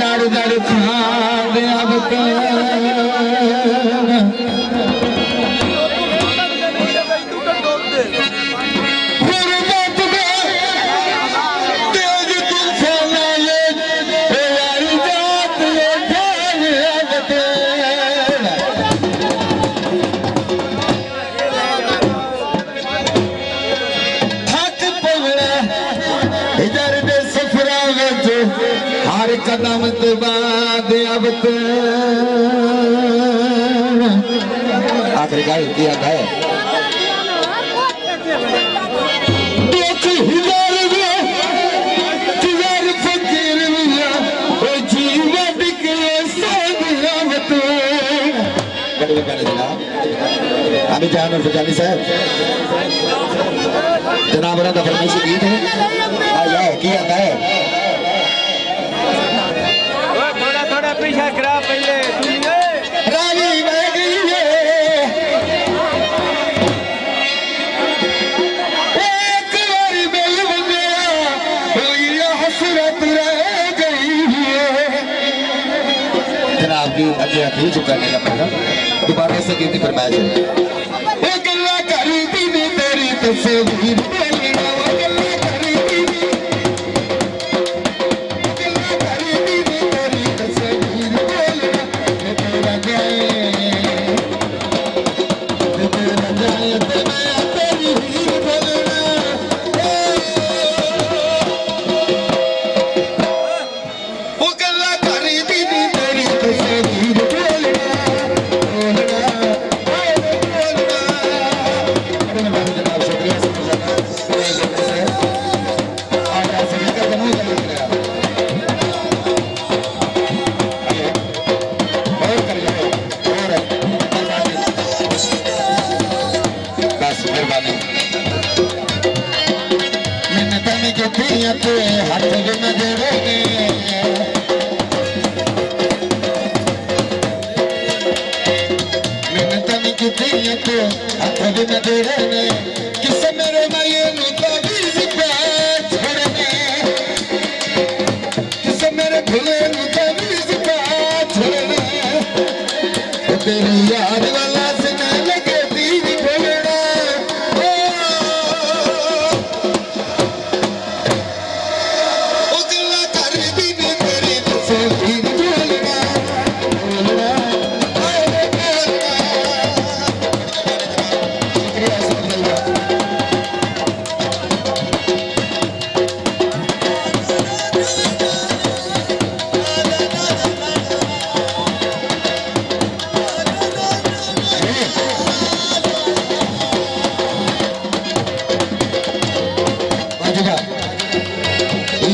दर दर खाद अब कदम ते बाद अब आखिरी गाय किया है देख हिजार तिजार फकीर मिया ओ जीवन के संग अब कड़ी गाने जनाब अभी जान और फजानी साहब जनाब का फरमाइशी गीत है आया किया है पीछा करा पहले रानी बह गई है एक बार बेल बंदिया हसरत रह गई है जनाब की अगे अभी चुकाने का पड़ा दोबारा से गिनती फरमाइश है एक गल्ला करी थी तेरी तस्वीर हाथ न जोड़े मिन्नतन की थी हाथ न जोड़े किस मेरे माये नु ताबीज पे छोड़ने किस मेरे भुले नु ताबीज पे छोड़ने तेरी याद वाला से न लगे तीर बोलना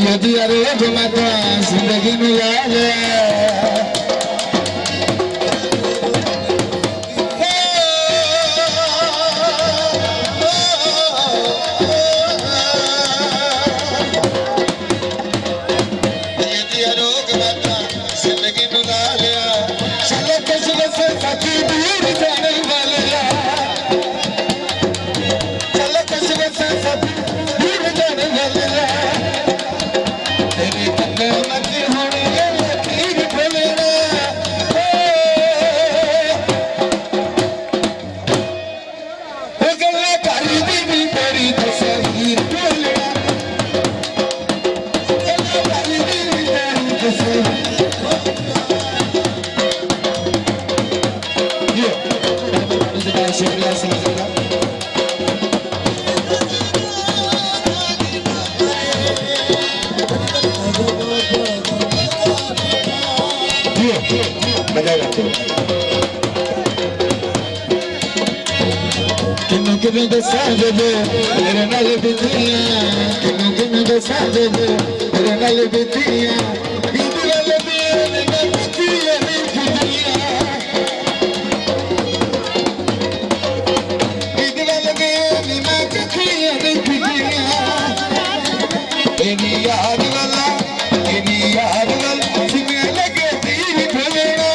यदि अरे मैं तो जिंदगी में याद यदि अरोग मैं तो जिंदगी में ला लिया चलो किसी से साथी दूर जाने वाले चलो किसी से साथी दूर जाने वाले किन्नू दसा दे मेरे नाल बितियां किन्नू दसा दे मेरे नाल बितियां ईद वाले दिन मैं बितियां नहीं बितियां ईद वाले दिन मैं बितियां नहीं बितियां तेरी याद वाला जिन्हें लगे तीर खोलना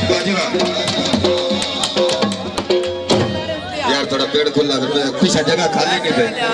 बाजी वाह। यार थोड़ा पेड़ खुला, पीछे जगह खाली नहीं थे।